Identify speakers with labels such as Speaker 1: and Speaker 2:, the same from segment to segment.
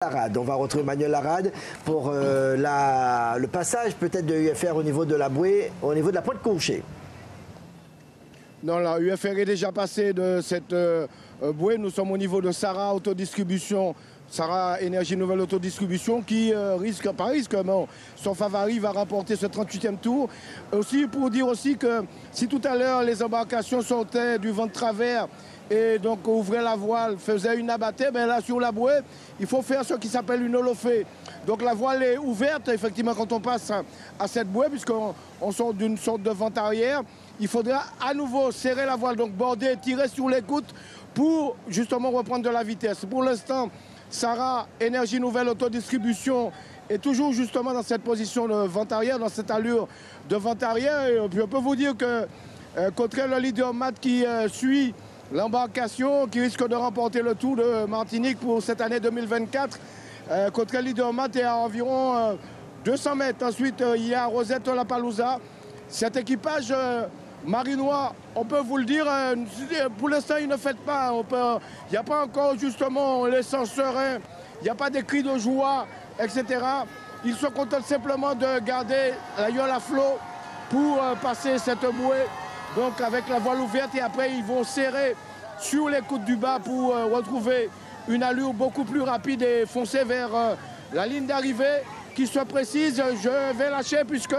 Speaker 1: Larade. On va retrouver Manuel Larade pour le passage peut-être de UFR au niveau de la bouée, au niveau de la pointe couchée.
Speaker 2: Non, la UFR est déjà passé de cette bouée. Nous sommes au niveau de Sara Autodistribution, Sara Énergie Nouvelle Autodistribution, qui risque, pas risque, mais son favori va remporter ce 38e tour. Aussi, pour dire aussi que si tout à l'heure les embarcations sortaient du vent de travers et donc ouvraient la voile, faisaient une abattée, ben là sur la bouée, il faut faire ce qui s'appelle une holofée. Donc la voile est ouverte, effectivement, quand on passe à cette bouée, puisqu'on sort d'une sorte de vent arrière. Il faudra à nouveau serrer la voile, donc border, tirer sur l'écoute pour justement reprendre de la vitesse. Pour l'instant, Sara Énergie Nouvelle Autodistribution est toujours justement dans cette position de vent arrière, dans cette allure de vent arrière. Et puis on peut vous dire que Cottrell, le leader mat qui suit l'embarcation, qui risque de remporter le Tour de Martinique pour cette année 2024. Cottrell leader mat est à environ 200 mètres. Ensuite, il y a Rosette Lapalooza. Cet équipage marinois, on peut vous le dire, pour l'instant, il ne fait pas. Il n'y a pas encore justement les sens sereins, il n'y a pas de cris de joie, etc. Ils se contentent simplement de garder la gueule à flot pour passer cette bouée. Donc avec la voile ouverte, et après ils vont serrer sur les côtes du bas pour retrouver une allure beaucoup plus rapide et foncer vers la ligne d'arrivée qui soit précise. Je vais lâcher puisque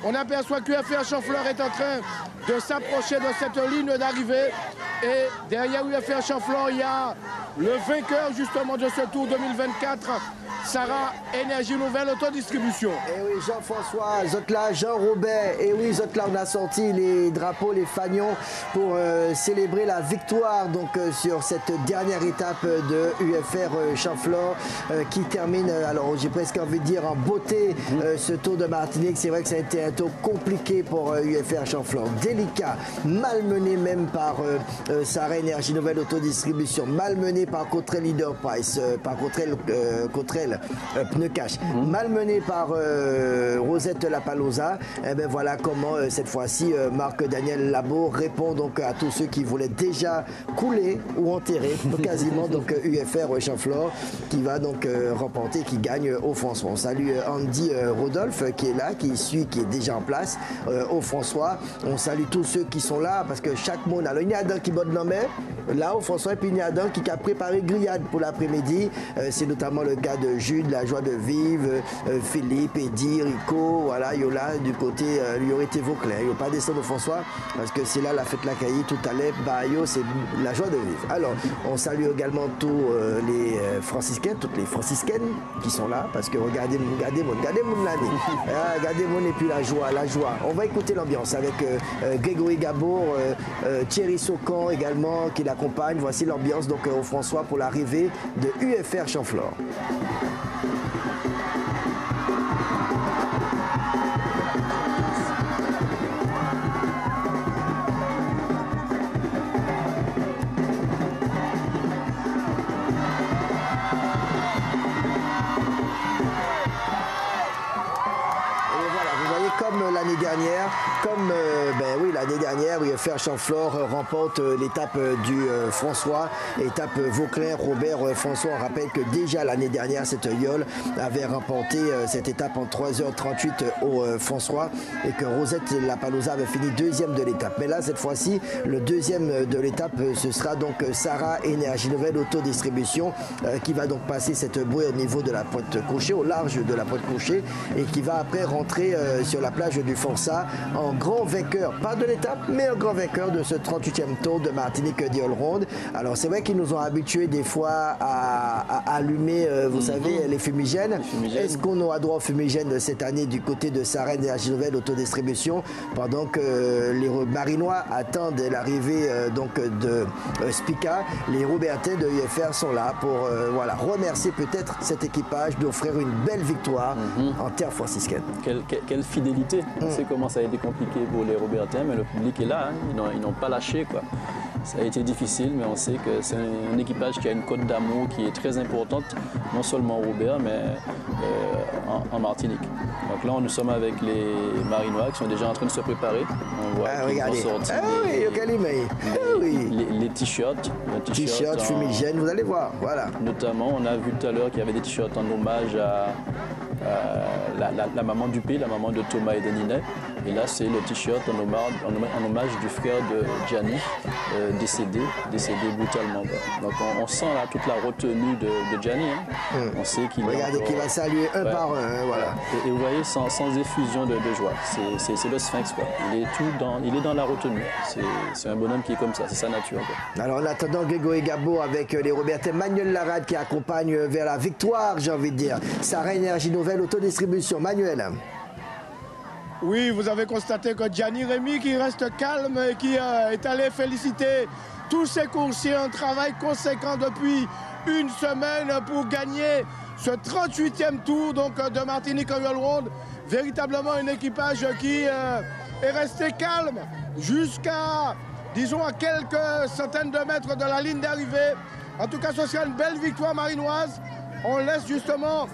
Speaker 2: on aperçoit qu'UFR Chanfleur est en train de s'approcher de cette ligne d'arrivée. Et derrière UFR Chanfleur, il y a le vainqueur justement de ce Tour 2024, Sara Énergie Nouvelle Autodistribution.
Speaker 1: Et oui, Jean-François Zotla, Jean-Robert, et oui, Zotla, on a sorti les drapeaux, les fanions pour célébrer la victoire donc sur cette dernière étape de UFR Chanfleur qui termine, alors j'ai presque envie de dire en beauté ce Tour de Martinique. C'est vrai que ça a été un tour compliqué pour UFR Chanfleur, délicat, malmené même par Sara Énergie Nouvelle Autodistribution, malmené par Cottrell Leader Price, par Cottrell Pneu Cash, malmené par Rosette Lapalooza. Et bien voilà comment cette fois-ci Marc-Daniel Labo répond donc à tous ceux qui voulaient déjà couler ou enterrer quasiment donc UFR Chanfleur qui va donc remporter, qui gagne au François. On salue Andy Rodolphe qui est là, qui suit, qui est déjà en place au François. On salue tous ceux qui sont là parce que chaque monde, alors il y a un qui botte la main là au François, et puis il y a un qui a préparé grillade pour l'après-midi. C'est notamment le cas de Jude, la joie de vivre, Philippe, Eddy, Rico, voilà, Yola du côté, il aurait été Vauclair. Il n'y a pas descendre au François parce que c'est là la fête la caillie, tout à l'heure, Bayo, c'est la joie de vivre. Alors, on salue également tous les franciscains, toutes les franciscaines qui sont là parce que regardez mon l'année, regardez mon et puis la joie. On va écouter l'ambiance avec Grégory Gabour, Thierry Socan également qui l'accompagne. Voici l'ambiance donc au François pour l'arrivée de UFR Chanfleur. L'année dernière, comme l'année dernière, UFR Chanfleur remporte l'étape du François, étape Vauclair, Robert François. On rappelle que déjà l'année dernière, cette Yole avait remporté cette étape en 3h38 au François et que Rosette Lapalooza avait fini deuxième de l'étape. Mais là, cette fois-ci, le deuxième de l'étape, ce sera donc Sara Énergie Nouvelle Autodistribution qui va donc passer cette bouée au niveau de la pointe couchée, au large de la pointe couchée et qui va après rentrer sur la plage du Forçat en grand vainqueur, pas de l'étape, mais un grand vainqueur de ce 38e Tour de Martinique d'Yole-Ronde. Alors c'est vrai qu'ils nous ont habitués des fois à allumer, vous savez, les fumigènes. Est-ce qu'on aura droit aux fumigènes cette année du côté de Sara Énergie Nouvelle Autodistribution pendant que les Marinois attendent l'arrivée donc de Spica? Les Robertais de UFR sont là pour remercier peut-être cet équipage d'offrir une belle victoire en terre franciscaine.
Speaker 3: Quelle fidélité. On sait comment ça a été compliqué pour les Robertins, mais le public est là, hein. Ils n'ont pas lâché, quoi. Ça a été difficile, mais on sait que c'est un équipage qui a une cote d'amour qui est très importante, non seulement au Robert, mais en Martinique. Donc là, nous sommes avec les Marinois qui sont déjà en train de se préparer. On voit qu'ils vont sortir les t-shirts.
Speaker 1: T-shirts fumigènes, vous allez voir, voilà.
Speaker 3: Notamment, on a vu tout à l'heure qu'il y avait des t-shirts en hommage à la maman du pays, la maman de Thomas et de Ninet. Et là, c'est le t-shirt en hommage du frère de Gianni, décédé brutalement. Donc on sent là toute la retenue de Gianni. Hein. On sait qu'il
Speaker 1: va saluer un par un. Hein, voilà.
Speaker 3: Et vous voyez, sans effusion de joie. C'est le sphinx. Quoi. Il est dans la retenue. C'est un bonhomme qui est comme ça, c'est sa nature. Quoi.
Speaker 1: Alors en attendant, Grégory Gabo avec les Robertais, Manuel Larade qui accompagne vers la victoire, j'ai envie de dire. Sarah Énergie Nouvelle, autodistribution. Manuel.
Speaker 2: Oui, vous avez constaté que Gianni Rémy qui reste calme et qui est allé féliciter tous ses coursiers, un travail conséquent depuis une semaine pour gagner ce 38e tour donc, de Martinique Royal Road. Véritablement un équipage qui est resté calme jusqu'à, disons, à quelques centaines de mètres de la ligne d'arrivée. En tout cas, ce sera une belle victoire marinoise. On laisse justement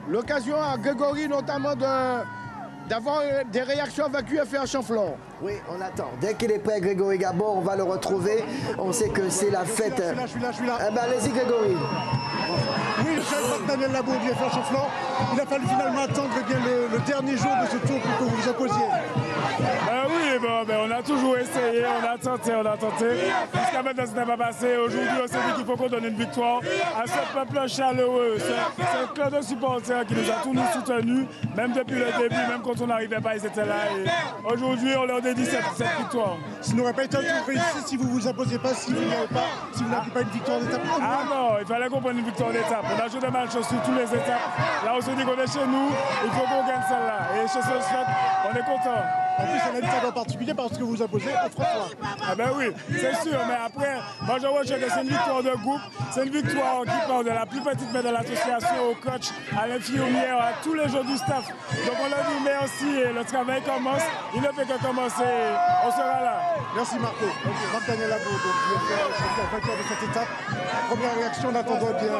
Speaker 2: l'occasion à Grégory notamment d'avoir des réactions avec UFR Chanflon.
Speaker 1: Oui, on attend. Dès qu'il est prêt, Grégory Gabo, on va le retrouver. On sait que c'est la fête.
Speaker 4: Je suis là.
Speaker 1: Eh ben, allez-y, Grégory.
Speaker 4: Oui, je suis Daniel Labour du UFR Chanflon. Il a fallu finalement attendre le dernier jour de ce tour pour que vous vous opposiez.
Speaker 5: Oui, on a toujours essayé, on a tenté. Jusqu'à maintenant, ce n'est pas passé. Aujourd'hui, on s'est dit qu'il faut qu'on donne une victoire à ce peuple chaleureux. C'est un club de supporters qui nous a tous nous soutenus, même depuis le début, même quand on n'arrivait pas, ils étaient là. Et aujourd'hui, on leur dédie cette victoire.
Speaker 4: Ce n'aurait pas été un tour réussi si vous ne vous imposiez pas, si vous n'aviez pas une victoire d'étape.
Speaker 5: Ah non, il fallait qu'on prenne une victoire d'étape. On a joué des matchs sur toutes les étapes. Là, on se dit qu'on est chez nous, il faut qu'on gagne celle-là. Et chez ce fait, on est content.
Speaker 4: En plus, c'est un étape en particulier parce que vous imposez au François.
Speaker 5: Ah ben oui, c'est sûr, mais après, moi je vois que c'est une victoire de groupe, c'est une victoire qui part de la plus petite main de l'association au coach, à l'infirmière, à tous les gens du staff. Donc on leur dit merci et le travail commence, il ne fait que commencer, on sera là.
Speaker 4: Merci Marco. Marc-Daniel Labour, donc vainqueur de cette étape. Première réaction, on attendait bien.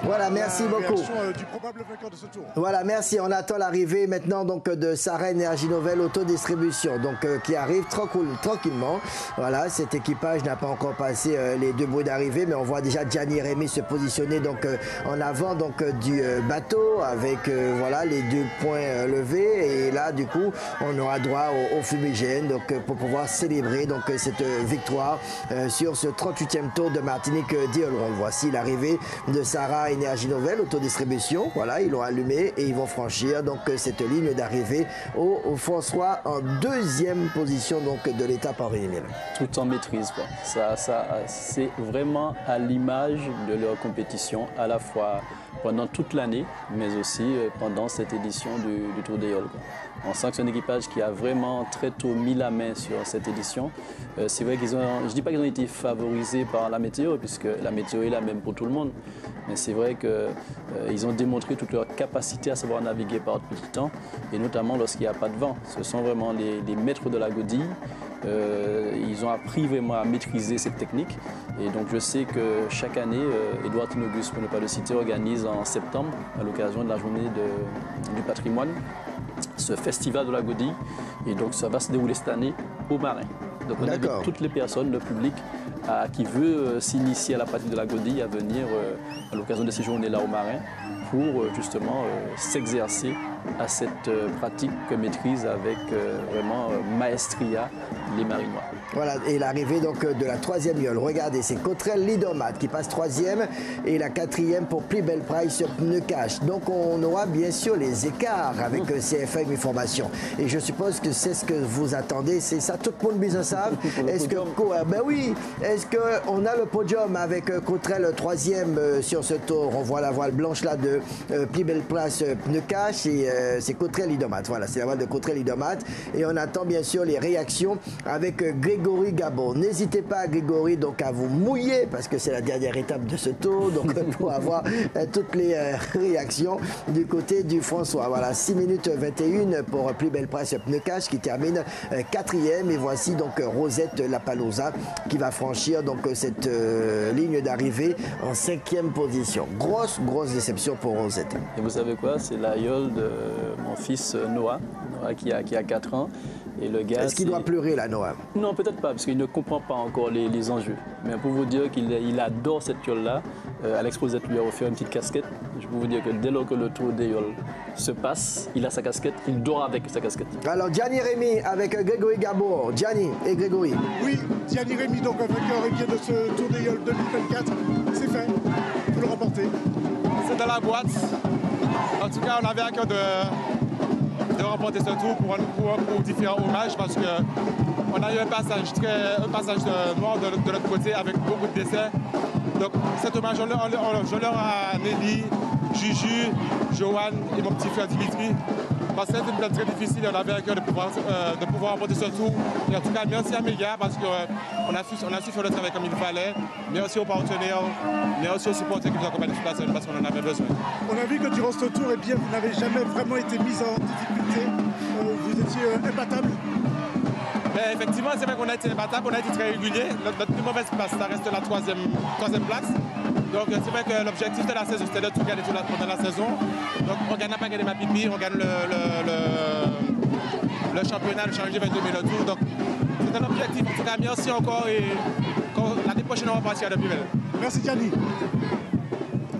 Speaker 1: Voilà, merci beaucoup.
Speaker 4: Du probable vainqueur de ce tour.
Speaker 1: Voilà, merci. On attend l'arrivée maintenant donc de Sarah Énergie Nouvelle Autodistribution. Donc qui arrive tranquillement. Voilà, cet équipage n'a pas encore passé les deux bruits d'arrivée, mais on voit déjà Gianni Rémy se positionner donc en avant donc du bateau avec voilà les deux points levés, et là du coup on aura droit au fumigène donc pour pouvoir célébrer donc cette victoire sur ce 38e tour de Martinique d'Iolron. Voici l'arrivée de Sarah Énergie Nouvelle Autodistribution. Voilà, ils l'ont allumé et ils vont franchir donc cette ligne d'arrivée au François en deuxième position donc de l'étape en Réunion.
Speaker 3: Tout en maîtrise, quoi. Ça c'est vraiment à l'image de leur compétition, à la fois pendant toute l'année, mais aussi pendant cette édition du Tour des Yoles. On sent que c'est un équipage qui a vraiment très tôt mis la main sur cette édition. C'est vrai qu'ils ont, je ne dis pas qu'ils ont été favorisés par la météo, puisque la météo est la même pour tout le monde. Mais c'est vrai qu'ils ont démontré toute leur capacité à savoir naviguer par petit temps, et notamment lorsqu'il n'y a pas de vent. Ce sont vraiment les maîtres de la godille. Ils ont appris vraiment à maîtriser cette technique. Et donc je sais que chaque année, Édouard Tinogus, pour ne pas le citer, organise en septembre, à l'occasion de la journée du patrimoine, ce festival de la godille. Et donc ça va se dérouler cette année au Marin. Donc on invite toutes les personnes, le public, qui veut s'initier à la pratique de la godille à venir à l'occasion de ces journées-là au Marin pour justement s'exercer à cette pratique que maîtrisent avec vraiment maestria les Marinois.
Speaker 1: Voilà, et l'arrivée donc de la troisième Yole. Regardez, c'est Cottrell Leadermat qui passe troisième et la quatrième pour Plus Belle Price Pneu Cash. Donc on aura bien sûr les écarts avec CFM Information. Et je suppose que c'est ce que vous attendez, c'est ça, tout le monde bien savent. Est-ce que, ben oui, est-ce qu'on a le podium avec Cottrell troisième sur ce tour? On voit la voile blanche là de Plus Belle Price Pneu Cash et c'est Cottrell Leadermat. Voilà, c'est la voile de Cottrell Leadermat. Et on attend bien sûr les réactions avec Grégory Gabo. N'hésitez pas, Grégory, donc à vous mouiller parce que c'est la dernière étape de ce tour, donc pour avoir toutes les réactions du côté du François. Voilà, 6 minutes 21 pour Plus Belle Price Pneu Cash qui termine quatrième, et voici donc Rosette Lapalooza qui va franchir franchir donc cette ligne d'arrivée en 5e position. Grosse déception pour Rosette.
Speaker 3: Et vous savez quoi? C'est l'aïeul de mon fils Noah qui a 4 ans. Et le gars,
Speaker 1: est-ce qu'il doit pleurer là, Noah?
Speaker 3: Non, peut-être pas, parce qu'il ne comprend pas encore les enjeux. Mais pour vous dire qu'il adore cette yole-là, Alex Rosette lui a offert une petite casquette. Je peux vous dire que dès lors que le tour des yoles se passe, il a sa casquette, il dort avec sa casquette.
Speaker 1: Alors, Gianni Rémy avec Grégory Gabour. Gianni et Grégory.
Speaker 4: Oui, Gianni Rémy, donc vainqueur et de ce tour des yoles 2024. C'est fait, il faut le remporter.
Speaker 6: C'est dans la boîte. En tout cas, on avait à cœur de remporter ce tour pour différents hommages parce qu'on a eu un passage noir de notre côté avec beaucoup de décès. Donc cet hommage, je l'honore à Nelly, Juju, Johan et mon petit frère Dimitri. Parce que c'était une place très difficile et on avait à cœur de pouvoir remporter ce tour. Et en tout cas, merci à mes gars parce qu'on a su faire le travail comme il fallait. Merci aux partenaires, merci aux supporters qui nous accompagnent sur place parce qu'on en avait besoin.
Speaker 4: On a vu que durant ce tour, eh bien, vous n'avez jamais vraiment été mis en difficulté. Vous étiez imbattable.
Speaker 6: Mais effectivement, c'est vrai qu'on a été imbattable, on a été très régulier. Notre plus mauvaise place, ça reste la troisième place. Donc c'est vrai que l'objectif de la saison, c'était de tout gagner pendant la saison. Donc on ne gagne pas gagner ma pipi, on gagne le championnat, le Challenger 22 000 tours. Donc c'est un objectif. En tout cas, merci encore et l'année prochaine, on va partir de plus belle.
Speaker 4: Merci Gianni.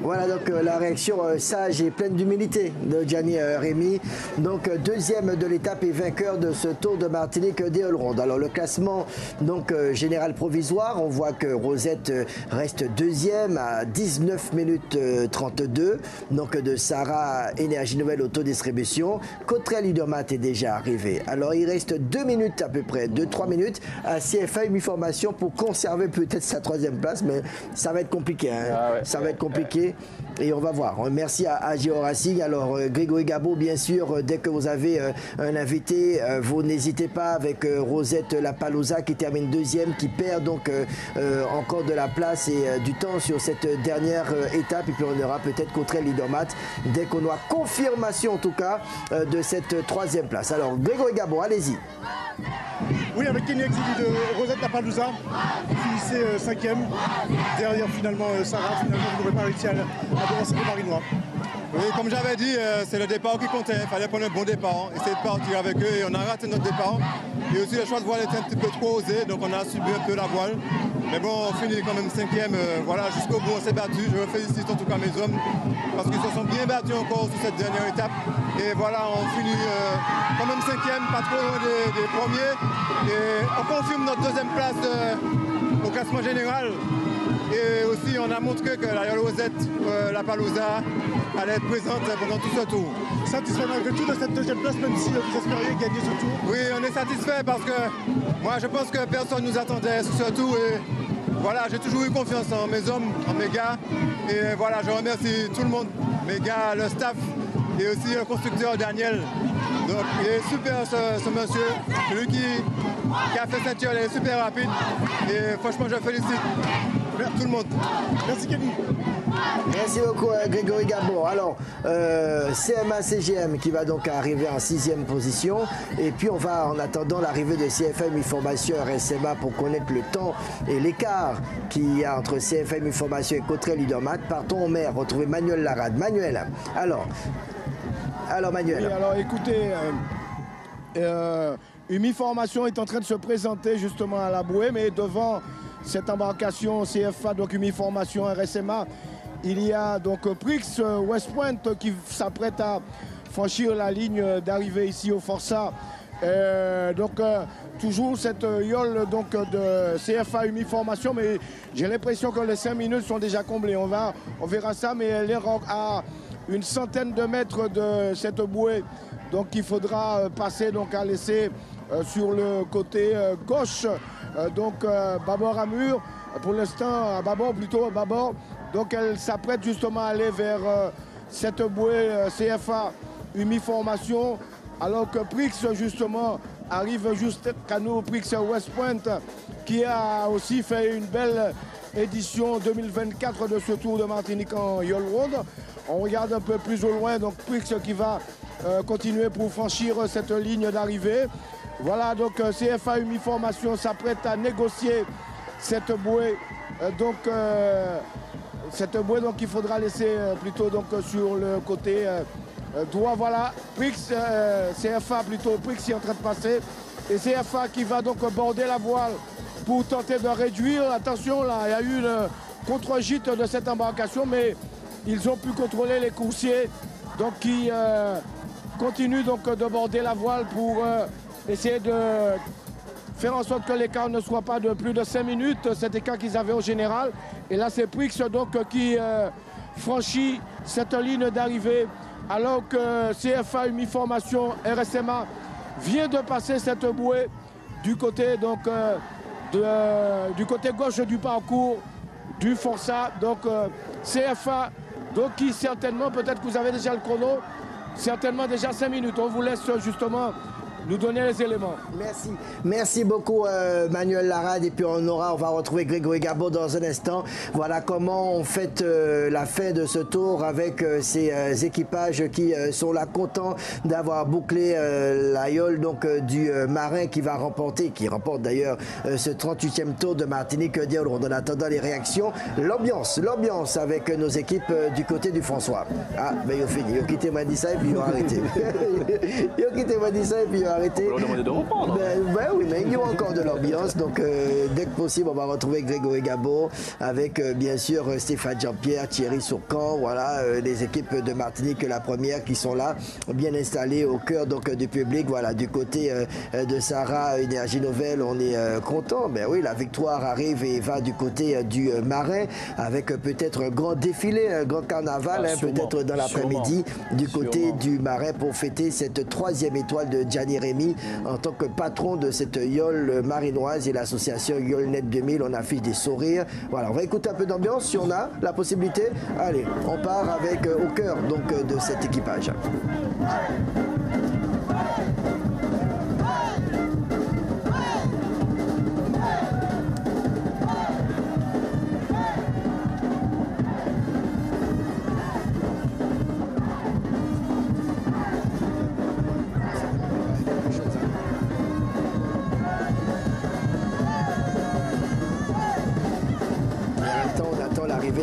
Speaker 1: Voilà donc la réaction sage et pleine d'humilité de Gianni Rémy. Donc deuxième de l'étape et vainqueur de ce Tour de Martinique des All-Round. Alors le classement donc général provisoire, on voit que Rosette reste deuxième à 19 minutes 32. Donc de Sarah Énergie Nouvelle Autodistribution. Cottrell Leadermat est déjà arrivé. Alors il reste 2 minutes à peu près, 2-3 minutes à CFA Uniformation pour conserver peut-être sa troisième place, mais ça va être compliqué. Hein. Ah ouais. Ça va être compliqué. Et on va voir. Merci à Géo Racing. Alors, Grégory Gabour, bien sûr, dès que vous avez un invité, vous n'hésitez pas avec Rosette Lapalooza qui termine deuxième, qui perd donc encore de la place et du temps sur cette dernière étape. Et puis, on aura peut-être Cottrell Leadermat dès qu'on aura confirmation, en tout cas, de cette troisième place. Alors, Grégory Gabour, allez-y.
Speaker 4: Oui, avec Kenny Exili de Rosette Lapalooza, vous finissez 5e. Derrière, finalement, Sarah, finalement, vous n'aurez pas réussi à devancer les Marinois.
Speaker 7: Oui, comme j'avais dit, c'est le départ qui comptait. Il fallait prendre un bon départ, essayer de partir avec eux et on a raté notre départ. Et aussi, le choix de voile était un petit peu trop osé, donc on a subi un peu la voile. Mais bon, on finit quand même 5e. Voilà, jusqu'au bout, on s'est battu. Je félicite en tout cas mes hommes parce qu'ils se sont bien battus encore sur cette dernière étape. Et voilà, on finit quand même 5e, pas trop loin des premiers. Et on confirme notre deuxième place au classement général. Et aussi, on a montré que la Rosette Lapalooza allait être présente pendant tout ce tour.
Speaker 4: Satisfait malgré tout de cette deuxième place, même si vous espériez gagner ce tour?
Speaker 7: Oui, on est satisfait parce que moi, je pense que personne ne nous attendait sur ce tour. Et voilà, j'ai toujours eu confiance en mes hommes, en mes gars. Et voilà, je remercie tout le monde, mes gars, le staff et aussi le constructeur Daniel. Donc, il est super ce monsieur. Celui qui a fait cette yole, il est super rapide. Et franchement, je félicite tout le monde.
Speaker 4: Merci Kenny.
Speaker 1: Merci beaucoup Grégory Gabour. Alors CMA CGM qui va donc arriver en 6e position et puis on va en attendant l'arrivée de CFM Information RSMA pour connaître le temps et l'écart qu'il y a entre CFM Information et Cottrell Leadermat. Partons au maire, retrouver Manuel Larade. Manuel, alors Manuel.
Speaker 2: Oui, alors écoutez, Uniformation est en train de se présenter justement à la bouée, mais devant cette embarcation CFA, donc Uniformation RSMA, il y a donc Prix West Point qui s'apprête à franchir la ligne d'arrivée ici au Forçat. Toujours cette yole donc de CFA Uniformation, mais j'ai l'impression que les 5 minutes sont déjà comblées. On verra ça, mais elle est à une centaine de mètres de cette bouée. Donc il faudra passer donc à laisser sur le côté gauche, bâbord à mur, pour l'instant à bâbord plutôt à bâbord. Donc elle s'apprête justement à aller vers cette bouée CFA Uniformation, alors que Prix justement arrive juste à nous, Prix West Point, qui a aussi fait une belle édition 2024 de ce Tour de Martinique en Yole Road. On regarde un peu plus au loin, donc Prix qui va continuer pour franchir cette ligne d'arrivée. Voilà, donc CFA Uniformation s'apprête à négocier cette bouée. Cette bouée donc, qu'il faudra laisser plutôt donc, sur le côté droit. Voilà, Prix, CFA plutôt, Prix qui est en train de passer. Et CFA qui va donc border la voile pour tenter de réduire. Attention, là, il y a eu une contre-gîte de cette embarcation, mais ils ont pu contrôler les coursiers donc, qui continuent donc, de border la voile pour essayer de faire en sorte que l'écart ne soit pas de plus de 5 minutes, cet écart qu'ils avaient au général. Et là, c'est Prix donc, qui franchit cette ligne d'arrivée alors que CFA Uniformation RSMA vient de passer cette bouée du côté, donc, du côté gauche du parcours du Forçat. Donc CFA, donc, qui certainement, peut-être que vous avez déjà le chrono, certainement déjà 5 minutes. On vous laisse justement nous donner les éléments.
Speaker 1: Merci. Merci beaucoup Manuel Larade. Et puis on va retrouver Grégory Gabot dans un instant. Voilà comment on fête la fin de ce tour avec ces équipages qui sont là contents d'avoir bouclé la yole donc, du Marin qui remporte d'ailleurs ce 38e tour de Martinique Diaoul. En attendant les réactions, l'ambiance avec nos équipes du côté du François. Ah, ben il a fini. Il a quitté Madissa et puis il a arrêté. Il a quitté Madissa et puis il a arrêté.
Speaker 3: On leur demander de reprendre.
Speaker 1: Oui, mais il y a encore de l'ambiance. Donc, dès que possible, on va retrouver Grégory Gabot avec, bien sûr, Stéphane Jean-Pierre, Thierry Sourcan. Voilà, les équipes de Martinique, la première, qui sont là, bien installées au cœur donc, du public. Voilà, du côté de Sarah Énergie Nouvelle, on est content. Ben oui, la victoire arrive et va du côté du Marin avec peut-être un grand défilé, un grand carnaval, peut-être dans l'après-midi, du côté du Marin pour fêter cette 3e étoile de Gianni Rémy en tant que patron de cette yole marinoise et l'association YoleNet 2000. On affiche des sourires. Voilà, on va écouter un peu d'ambiance si on a la possibilité. Allez, on part avec au cœur donc de cet équipage.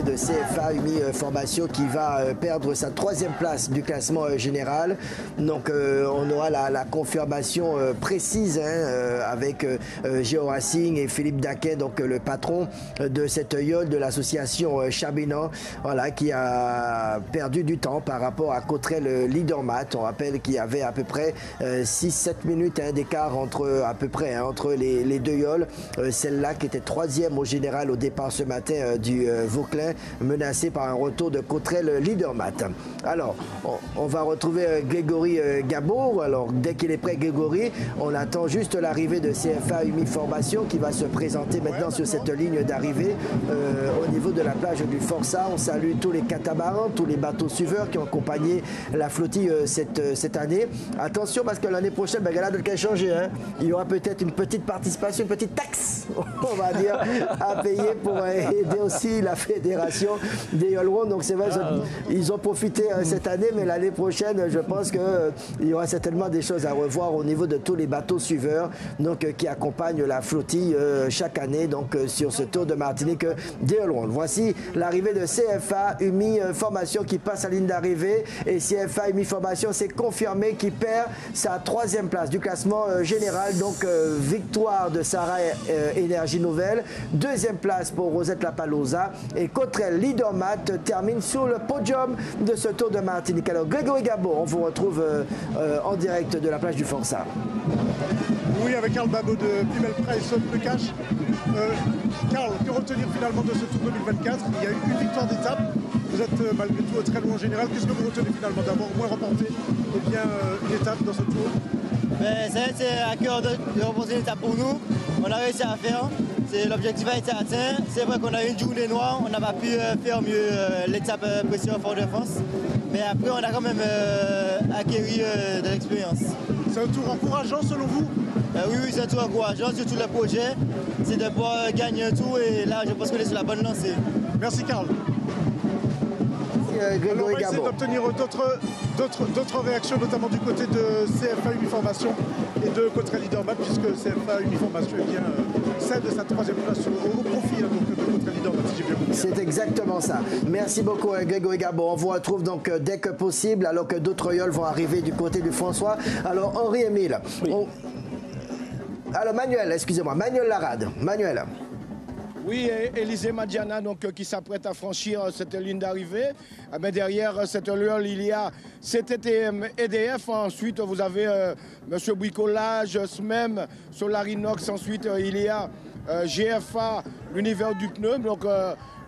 Speaker 1: De CFA UMI Formation qui va perdre sa 3e place du classement général. Donc on aura la confirmation précise avec Géo Racing et Philippe Daquet, donc le patron de cette yole de l'association Chabinan, voilà, qui a perdu du temps par rapport à Cottrell Leadermat. On rappelle qu'il y avait à peu près 6-7 minutes d'écart entre les deux yoles. Celle-là qui était 3e au général au départ ce matin du Vauclin, menacé par un retour de Cottrell Leadermat. Alors, on va retrouver Grégory Gabot. Alors, dès qu'il est prêt, Grégory, on attend juste l'arrivée de CFA UMI Formation qui va se présenter maintenant sur cette ligne d'arrivée au niveau de la plage du Forçat. On salue tous les catamarans, tous les bateaux suiveurs qui ont accompagné la flottille cette année. Attention, parce que l'année prochaine, il y a d'autres qui changer. Il y aura peut-être une petite participation, une petite taxe, on va dire, à payer pour aider aussi la fédération des Yolerons. Donc c'est vrai, ils ont profité cette année, mais l'année prochaine, je pense qu'il y aura certainement des choses à revoir au niveau de tous les bateaux suiveurs donc, qui accompagnent la flottille chaque année donc, sur ce tour de Martinique des Yolerons. Voici l'arrivée de CFA UMI Formation qui passe à la ligne d'arrivée, et CFA UMI Formation s'est confirmé qui perd sa 3e place du classement général. Donc victoire de Sarah Énergie Nouvelle, 2e place pour Rosette Lapaloza, et Cottrell Leadermat termine sur le podium de ce tour de Martinique. Alors Grégory Gabot, on vous retrouve en direct de la plage du Forçat.
Speaker 4: Oui, avec Karl Babot de Pimel Price de Cash. Karl, que retenir finalement de ce tour 2024? Il y a eu une victoire d'étape. Vous êtes malgré tout très loin en général. Qu'est-ce que vous retenez finalement d'avoir au moins remporté une étape dans ce tour?
Speaker 8: C'est à cœur de remporter une étape pour nous. On a réussi à faire. L'objectif a été atteint. C'est vrai qu'on a eu une journée noire. On n'a pas pu faire mieux l'étape précieuse au Fort-de-France. Mais après, on a quand même acquis de l'expérience.
Speaker 4: C'est un tour encourageant selon vous?
Speaker 8: Oui, c'est un tour encourageant, surtout le projet. C'est de pouvoir gagner un tour et là, je pense qu'on est sur la bonne lancée.
Speaker 4: Merci Karl.
Speaker 1: Grégory
Speaker 4: on va essayer
Speaker 1: Gabo.
Speaker 4: d'obtenir d'autres réactions, notamment du côté de CFA Uniformation et de Cottrell Leadermat, puisque CFA Uniformation cède sa 3e place au profit donc, de Cottrell Leadermat, si j'ai bien compris.
Speaker 1: C'est exactement ça. Merci beaucoup Grégory Gabo. On vous retrouve donc dès que possible, alors que d'autres yoles vont arriver du côté du François. Alors Henri-Émile.
Speaker 3: Oui.
Speaker 1: Alors Manuel, excusez-moi, Manuel Larade. Manuel.
Speaker 2: Oui, Élisée Madiana donc, qui s'apprête à franchir cette ligne d'arrivée. Mais derrière cette liole, il y a CTTM EDF. Ensuite, vous avez Monsieur Bricolage, SMEM, Solarinox. Ensuite, il y a GFA, l'univers du pneu. Donc,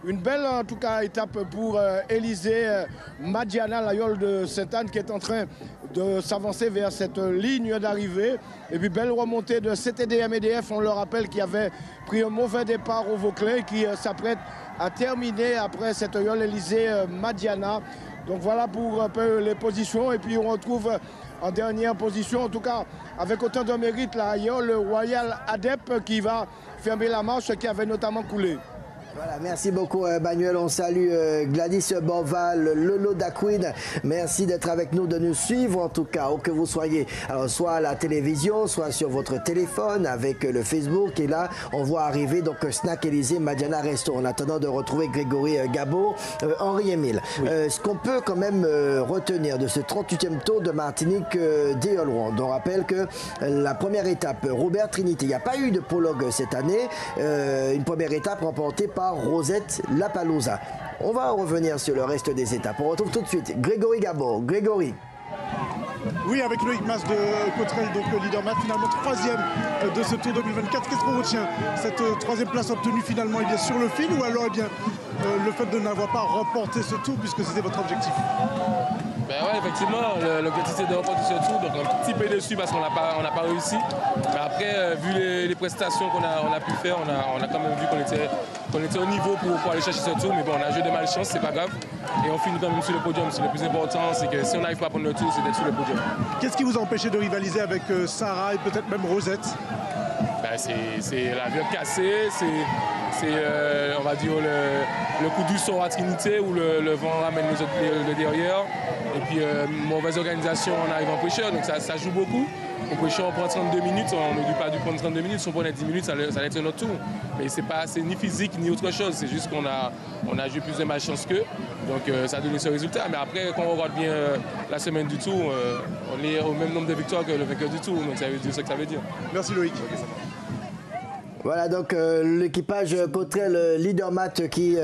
Speaker 2: une belle, en tout cas, étape pour Élisée Madiana, la yole de Sainte-Anne, qui est en train de s'avancer vers cette ligne d'arrivée. Et puis, belle remontée de CTDM EDF. On le rappelle qu'il y avait pris un mauvais départ au Vauclin qui s'apprête à terminer après cette yole Élisée Madiana. Donc, voilà pour un peu les positions. Et puis, on retrouve en dernière position, en tout cas, avec autant de mérite, la yole Royal Adep qui va fermer la marche qui avait notamment coulé.
Speaker 1: Voilà, merci beaucoup Manuel, on salue Gladys Borval, Lolo Daquin, merci d'être avec nous, de nous suivre en tout cas, où que vous soyez, alors soit à la télévision, soit sur votre téléphone avec le Facebook, et là on voit arriver donc Snack Élysée, Madiana Resto, en attendant de retrouver Grégory Gabo, Henri-Émile. Oui. Ce qu'on peut quand même retenir de ce 38e tour de Martinique d'Éole-Rouen, on rappelle que la première étape, Robert Trinité, il n'y a pas eu de prologue cette année, une première étape remportée par Rosette Lapalooza. On va revenir sur le reste des étapes. On retrouve tout de suite Grégory Gabo. Grégory.
Speaker 4: Oui, avec Loïc Mas de Cottrell, donc le Leadermat, finalement 3e de ce Tour 2024. Qu'est-ce qu'on retient? Cette 3e place obtenue finalement bien, sur le fil, ou alors eh bien, le fait de n'avoir pas remporté ce Tour puisque c'était votre objectif?
Speaker 9: Ben ouais, effectivement, l'objectif c'est de remporter ce tour, donc un petit peu déçu parce qu'on n'a pas réussi. Mais après, vu les prestations qu'on a pu faire, on a quand même vu qu'on était au niveau pour aller chercher ce tour. Mais bon, on a joué de malchance, c'est pas grave. Et on finit quand même sur le podium. C'est le plus important, c'est que si on n'arrive pas à prendre le tour, c'est d'être sur le podium.
Speaker 4: Qu'est-ce qui vous a empêché de rivaliser avec Sarah et peut-être même Rosette?
Speaker 9: Ben c'est la viande cassée, c'est on va dire le coup du sort à Trinité où le vent ramène le derrière. Et puis mauvaise organisation en arrivant en pêcheur, donc ça joue beaucoup. Au pêcheur on prend 32 minutes, on n'aurait pas dû prendre 32 minutes, si on prenait 10 minutes ça allait être notre tour. Mais c'est ni physique ni autre chose, c'est juste qu'on a joué plus de malchance qu'eux. Donc ça a donné ce résultat. Mais après quand on regarde bien la semaine du tour, on est au même nombre de victoires que le vainqueur du tour, donc ça veut dire ce que ça veut dire.
Speaker 4: Merci Loïc.
Speaker 1: Voilà donc l'équipage Cottrell Leadermat qui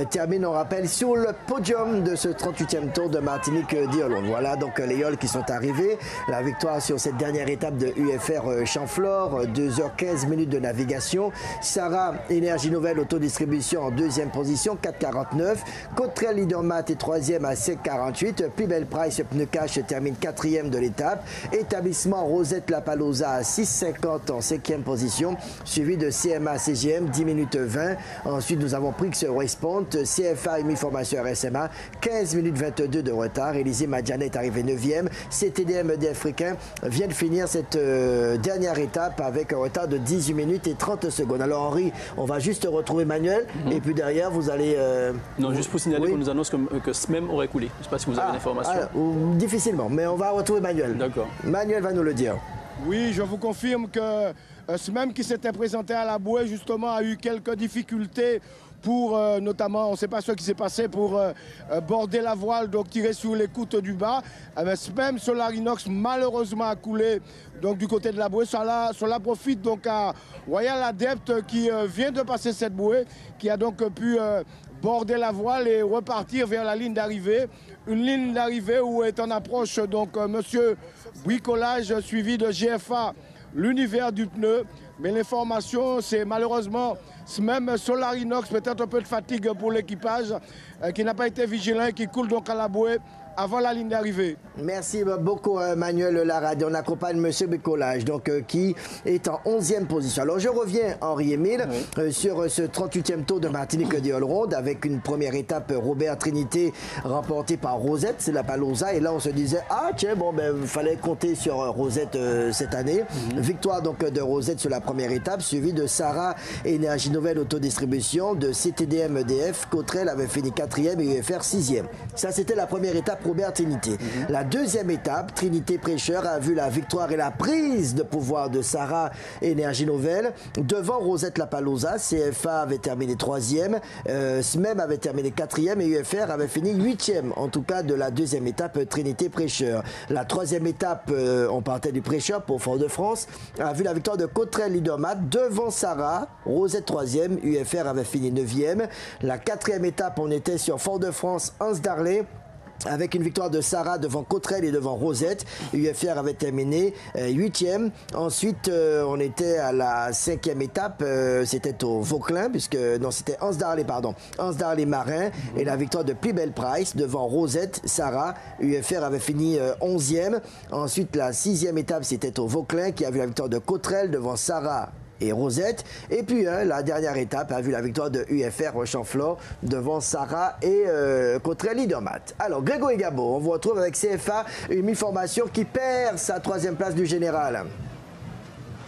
Speaker 1: termine, on rappelle, sur le podium de ce 38e tour de Martinique d'Éole-Rouen. Voilà donc les yoles qui sont arrivés. La victoire sur cette dernière étape de UFR Chamflore, 2h15 minutes de navigation. Sarah Énergie Nouvelle Autodistribution en 2e position, 4,49. Cottrell Leadermat est 3e à 7,48. Pibel Price Pneu Cash termine 4e de l'étape. Établissement Rosette Lapalooza à 6,50 en 5e position. Suivi de CMA CGM 10 minutes 20. Ensuite nous avons Prix Respond, CFA Uniformation RSMA 15 minutes 22 de retard. Élisée Madiana est arrivé 9e. CTDM EDF Africain vient de finir cette dernière étape avec un retard de 18 minutes et 30 secondes. Alors Henri, on va juste retrouver Manuel et puis derrière vous allez...
Speaker 3: Non, juste pour signaler qu'on nous annonce que SMEM aurait coulé. Je ne sais pas si vous avez l'information.
Speaker 1: Difficilement, mais on va retrouver Manuel.
Speaker 3: D'accord.
Speaker 1: Manuel va nous le dire.
Speaker 2: Oui, je vous confirme que SMEM qui s'était présenté à la bouée justement a eu quelques difficultés pour notamment, on ne sait pas ce qui s'est passé, pour border la voile, donc tirer sur l'écoute du bas. SMEM Solarinox malheureusement a coulé donc, du côté de la bouée. Cela profite donc à Royal Adept qui vient de passer cette bouée, qui a donc pu border la voile et repartir vers la ligne d'arrivée. Une ligne d'arrivée où est en approche donc monsieur Bricolage suivi de GFA, l'univers du pneu. Mais l'information, c'est malheureusement même Solarinox, peut-être un peu de fatigue pour l'équipage qui n'a pas été vigilant et qui coule donc à la bouée avant la ligne d'arrivée.
Speaker 1: Merci beaucoup Manuel Larade. On accompagne M. Bricolage, donc, qui est en 11e position. Alors je reviens, Henri-Émile, sur ce 38e tour de Martinique des All-Round avec une première étape Robert Trinité remportée par Rosette, c'est la Palooza. Et là on se disait, ah tiens, bon, ben il fallait compter sur Rosette cette année. Victoire donc de Rosette sur la première étape, suivie de Sarah Énergie Nouvelle Autodistribution, de CTDM EDF. Cottrell avait fini 4e et UFR 6e. Ça c'était la première étape Robert Trinité. La deuxième étape, Trinité Prêcheur a vu la victoire et la prise de pouvoir de Sarah Énergie Nouvelle devant Rosette La Palooza. CFA avait terminé 3e, SMEM avait terminé 4e et UFR avait fini 8e, en tout cas de la deuxième étape Trinité Prêcheur. La troisième étape, on partait du Prêcheur pour Fort-de-France, a vu la victoire de Cottrell Leadermat devant Sarah, Rosette 3e, UFR avait fini 9e. La quatrième étape, on était sur Fort-de-France, Hans Darley, avec une victoire de Sarah devant Cottrell et devant Rosette. UFR avait terminé 8e. Ensuite, on était à la 5e étape. C'était au Vauclin, puisque... Non, c'était Hans Darley, pardon. Hans Darley Marin. Et la victoire de Plibel Price devant Rosette, Sarah. UFR avait fini 11e. Ensuite, la 6e étape, c'était au Vauclin, qui a vu la victoire de Cottrell devant Sarah et Rosette. Et puis, la dernière étape a vu la victoire de UFR Rochefort devant Sarah et Cottrell Leadermat. Alors, Grégory Gabo, on vous retrouve avec CFA, une formation qui perd sa 3e place du général.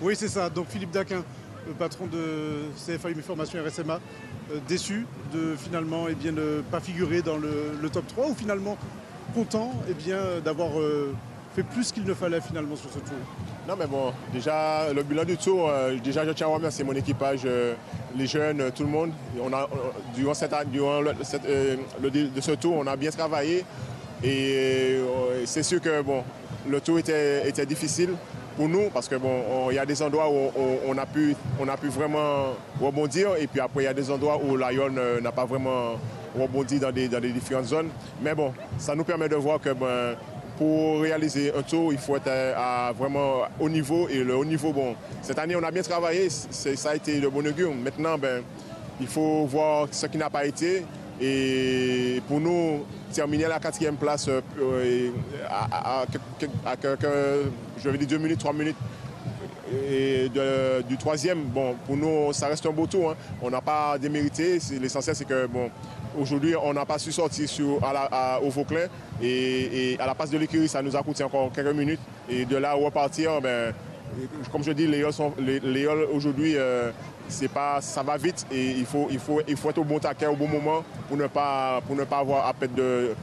Speaker 4: Oui, c'est ça. Donc, Philippe Daquin, le patron de CFA Formation RSMA, déçu de finalement ne pas figurer dans le top 3 ou finalement content d'avoir fait plus qu'il ne fallait finalement sur ce tour.
Speaker 10: Non mais bon, déjà le bilan du tour, déjà je tiens à remercier mon équipage, les jeunes, tout le monde. Durant ce tour, on a bien travaillé et c'est sûr que bon, le tour était difficile pour nous parce que bon, il y a des endroits où on a pu vraiment rebondir et puis après il y a des endroits où Lyon n'a pas vraiment rebondi dans des différentes zones. Mais bon, ça nous permet de voir que pour réaliser un tour, il faut être vraiment haut niveau. Et le haut niveau, bon, cette année, on a bien travaillé. Ça a été de bon augure. Maintenant, il faut voir ce qui n'a pas été. Et pour nous, terminer à la 4e place à je vais dire 2 minutes, 3 minutes et du 3e, bon, pour nous, ça reste un beau tour. Hein. On n'a pas démérité. L'essentiel, c'est que, bon, aujourd'hui, on n'a pas su sortir au Vauclin. Et à la passe de l'écurie, ça nous a coûté encore quelques minutes. Et de là repartir, comme je dis, les halls aujourd'hui, ça va vite. Et il faut être au bon taquet au bon moment pour ne pas avoir à perdre de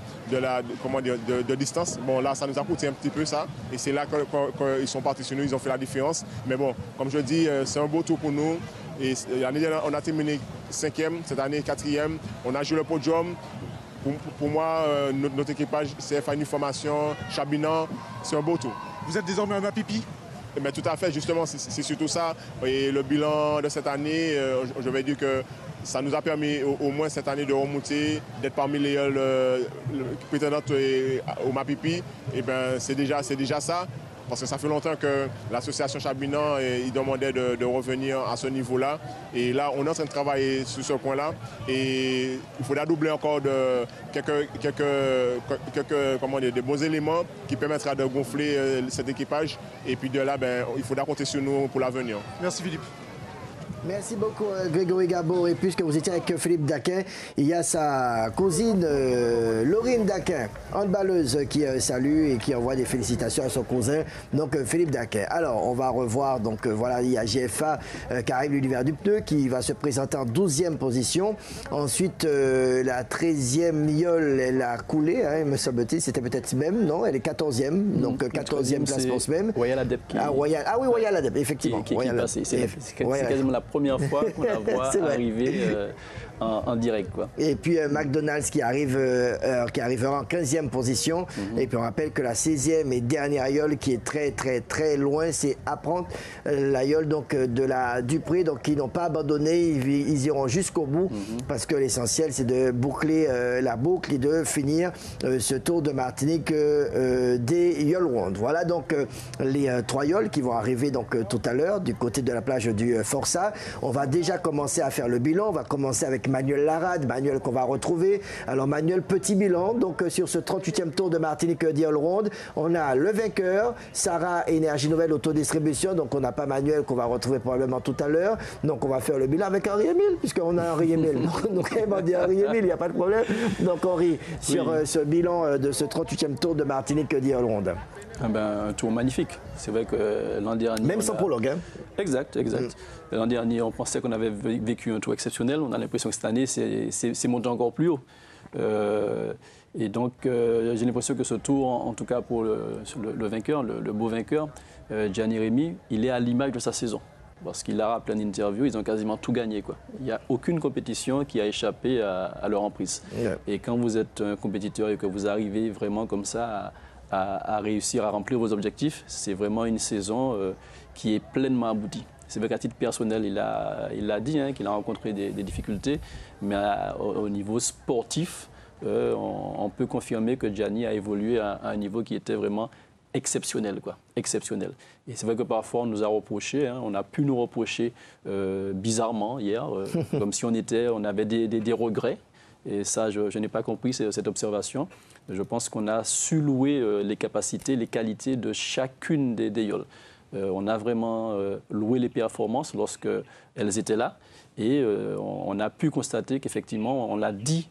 Speaker 10: distance. Bon, là, ça nous a coûté un petit peu ça. Et c'est là qu'ils sont partis sur nous, ils ont fait la différence. Mais bon, comme je dis, c'est un beau tour pour nous. Et l'année dernière, on a terminé 5e, cette année 4e. On a joué le podium. Pour moi, notre équipage, CFA Formation, Chabinan, c'est un beau tour.
Speaker 4: Vous êtes désormais un Mapipi?
Speaker 10: Mais tout à fait, justement, c'est surtout ça. Et le bilan de cette année, je vais dire que ça nous a permis au moins cette année de remonter, d'être parmi les prétendantes au Mapipi. Et c'est déjà ça. Parce que ça fait longtemps que l'association Chabinan demandait de revenir à ce niveau-là. Et là, on est en train de travailler sur ce point-là. Et il faudra doubler encore de quelques des bons éléments qui permettra de gonfler cet équipage. Et puis de là, il faudra compter sur nous pour l'avenir.
Speaker 4: Merci Philippe.
Speaker 1: Merci beaucoup Grégory Gabo. Et puisque vous étiez avec Philippe Daquin, il y a sa cousine Laurine Daquin, handballeuse, qui salue et qui envoie des félicitations à son cousin, donc Philippe Daquin. Alors on va revoir, donc voilà, il y a GFA qui arrive l'univers du pneu qui va se présenter en 12e position. Ensuite la 13e Yole, elle a coulé, il me semble-t-il, c'était peut-être même, non, elle est 14e, donc 14e place pour ce même.
Speaker 3: Royal Adept.
Speaker 1: Ah oui, Royal Adept, effectivement.
Speaker 3: Qui passé. C'est quasiment la première fois qu'on la voit arriver en direct, quoi. Et puis
Speaker 1: McDonald's qui arrivera en 15e position. Et puis on rappelle que la 16e et dernière Yole qui est très très très loin, c'est Apprendre la Yole donc de la Dupré, donc ils n'ont pas abandonné, ils iront jusqu'au bout parce que l'essentiel c'est de boucler la boucle et de finir ce tour de Martinique des Yole Round. Voilà donc les 3 Yoles qui vont arriver donc tout à l'heure du côté de la plage du Forçat. On va déjà commencer à faire le bilan, on va commencer avec Manuel Larade, Manuel qu'on va retrouver. Alors Manuel, petit bilan, donc sur ce 38e tour de Martinique Diol Ronde, on a le vainqueur, Sarah Énergie Nouvelle Autodistribution, donc on n'a pas Manuel qu'on va retrouver probablement tout à l'heure, donc on va faire le bilan avec Henri Emile, puisqu'on a Henri Emile. Donc il m'a dit Henri Emile, il n'y a pas de problème. Donc Henri, sur ce bilan de ce 38e tour de Martinique Diol Ronde.
Speaker 3: Ah ben, un tour magnifique. C'est vrai que l'an dernier...
Speaker 1: Même sans prologue, hein?
Speaker 3: Exact. L'an dernier, on pensait qu'on avait vécu un tour exceptionnel. On a l'impression que cette année, c'est monté encore plus haut. Et donc, j'ai l'impression que ce tour, en tout cas pour le vainqueur, le beau vainqueur, Gianni Rémy, il est à l'image de sa saison. Parce qu'il a rappelé en interview, ils ont quasiment tout gagné, quoi. Il n'y a aucune compétition qui a échappé à leur emprise. Et quand vous êtes un compétiteur et que vous arrivez vraiment comme ça à réussir à remplir vos objectifs, c'est vraiment une saison qui est pleinement aboutie. C'est vrai qu'à titre personnel, il a dit qu'il a rencontré des difficultés, mais au niveau sportif, on peut confirmer que Gianni a évolué à un niveau qui était vraiment exceptionnel, quoi. Exceptionnel. Et c'est vrai que parfois on nous a reproché, on a pu nous reprocher bizarrement hier, comme si on avait des regrets. Et ça, je n'ai pas compris cette observation. Je pense qu'on a su louer les capacités, les qualités de chacune des yoles. On a vraiment loué les performances lorsqu'elles étaient là. Et on a pu constater qu'effectivement, on l'a dit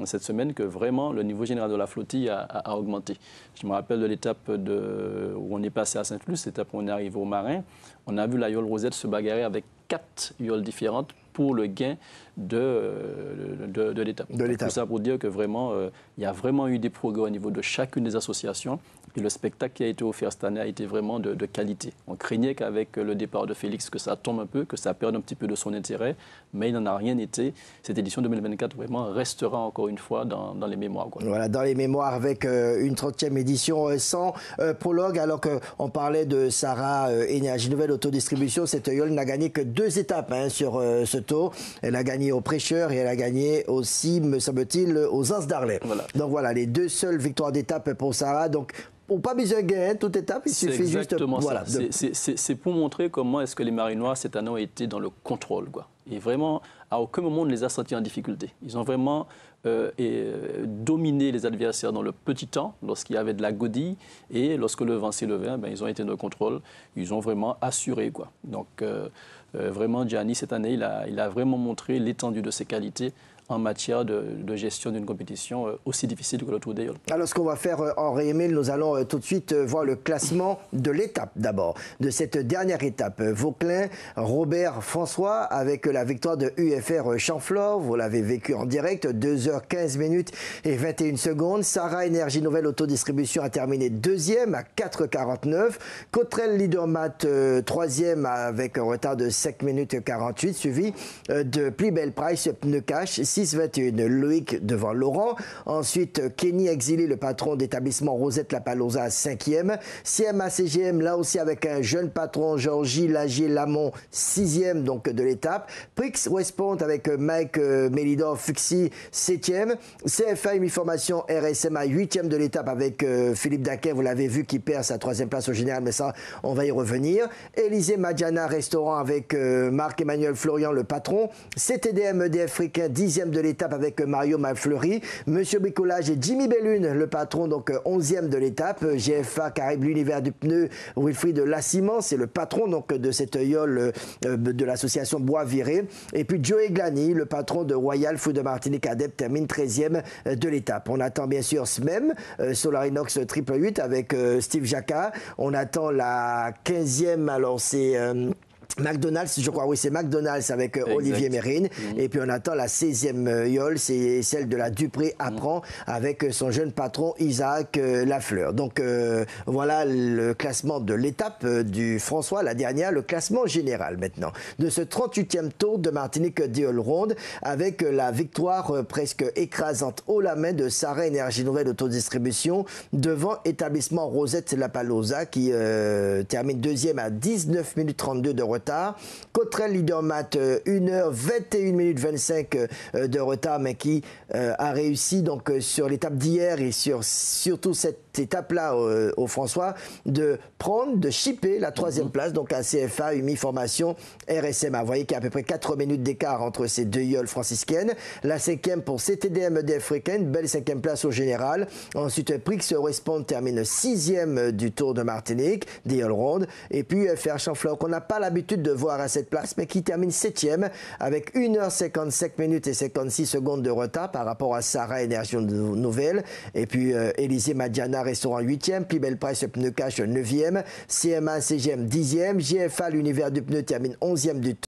Speaker 3: cette semaine, que vraiment le niveau général de la flottille a augmenté. Je me rappelle de l'étape où on est passé à Sainte-Luce, l'étape où on est arrivé au Marin. On a vu la yole Rosette se bagarrer avec 4 yoles différentes pour le gain de l'étape. Tout ça pour dire que vraiment, il y a vraiment eu des progrès au niveau de chacune des associations. Et le spectacle qui a été offert cette année a été vraiment de qualité. On craignait qu'avec le départ de Félix, que ça tombe un peu, que ça perde un petit peu de son intérêt, mais il n'en a rien été. Cette édition 2024 vraiment restera encore une fois dans les mémoires, quoi. Voilà,
Speaker 1: dans les mémoires avec une 30e édition sans prologue, alors qu'on parlait de Sarah Énergie Nouvelle Autodistribution. Cette yole n'a gagné que 2 étapes sur ce tour. Elle a gagné au Prêcheur et elle a gagné aussi, me semble-t-il, aux Anses d'Arlet. Voilà. Donc voilà, les 2 seules victoires d'étape pour Sarah. Donc, pas besoin de gagner toute étape, il suffit juste...
Speaker 3: Voilà, c'est pour montrer comment est-ce que les Marinois, cette année, ont été dans le contrôle, quoi. Et vraiment, à aucun moment, on ne les a sentis en difficulté. Ils ont vraiment dominé les adversaires dans le petit temps, lorsqu'il y avait de la godille, et lorsque le vent s'est levé, ils ont été dans le contrôle. Ils ont vraiment assuré, quoi. Donc, vraiment, Gianni, cette année, il a vraiment montré l'étendue de ses qualités en matière de gestion d'une compétition aussi difficile que le Tour des Yoles.
Speaker 1: Alors, ce qu'on va faire, Henri Emile, nous allons tout de suite voir le classement de l'étape d'abord, de cette dernière étape. Vauclin, Robert François, avec la victoire de UFR Champflore. Vous l'avez vécu en direct, 2h15 minutes et 21 secondes. Sarah Énergie Nouvelle Autodistribution a terminé 2e à 4h49. Cottrell Leadermat, 3e avec un retard de 5 minutes 48, suivi de Plibel Price Pneu Cash, 6h21, Loïc devant Laurent. Ensuite, Kenny Exilé, le patron d'établissement Rosette La Palosa, 5e. CMA CGM, là aussi avec un jeune patron, Georgie Lagier Lamont, 6e donc de l'étape. Prix Westpont avec Mike Melidor Fuxi, 7e. CFA Uniformation RSMA, 8e de l'étape avec Philippe Daquin, vous l'avez vu, qui perd sa 3e place au général, mais ça, on va y revenir. Élysée Madjana Restaurant avec Marc-Emmanuel Florian, le patron. CTDM EDF Fricain, 10e de l'étape avec Mario Malfleury. Monsieur Bricolage et Jimmy Bellune, le patron, donc 11e de l'étape. GFA Caraïbes, l'univers du pneu, Wilfried Lassiment, c'est le patron donc de cette yole de l'association Bois Viré. Et puis Joey Glani, le patron de Royal Food de Martinique Adepte, termine 13e de l'étape. On attend bien sûr SMEM, Solarinox 888 avec Steve Jacquat. On attend la 15e, alors c'est... McDonald's, je crois, oui, c'est McDonald's avec Olivier Mérine. Et puis on attend la 16e yole, c'est celle de la Dupré Apprend avec son jeune patron Isaac Lafleur. Donc voilà le classement de l'étape du François, la dernière, le classement général maintenant de ce 38e tour de Martinique Diol Ronde avec la victoire presque écrasante haut la main de Sarah Énergie Nouvelle Autodistribution devant établissement Rosette La Palosa qui termine 2e à 19 minutes 32 de retard retard. Cottrell leader mat 1h21 minutes 25 de retard, mais qui a réussi donc sur l'étape d'hier et surtout cette étape-là au François de chipper la 3e place, donc à CFA, UMI Formation, RSMA. Vous voyez qu'il y a à peu près 4 minutes d'écart entre ces deux yoles franciscaines. La 5e pour CTDM EDF Fréquent, belle 5e place au général. Ensuite, Prix Respond termine 6e du Tour de Martinique, des yoles rondes. Et puis FR Chanfleur, qu'on n'a pas l'habitude de voir à cette place, mais qui termine 7e avec 1h55 minutes et 56 secondes de retard par rapport à Sarah Énergie Nouvelle. Et puis Élysée Madiana Restaurant 8e, puis Belle Price Pneu Cash 9e, CMA CGM 10e, GFA l'univers du pneu termine 11e du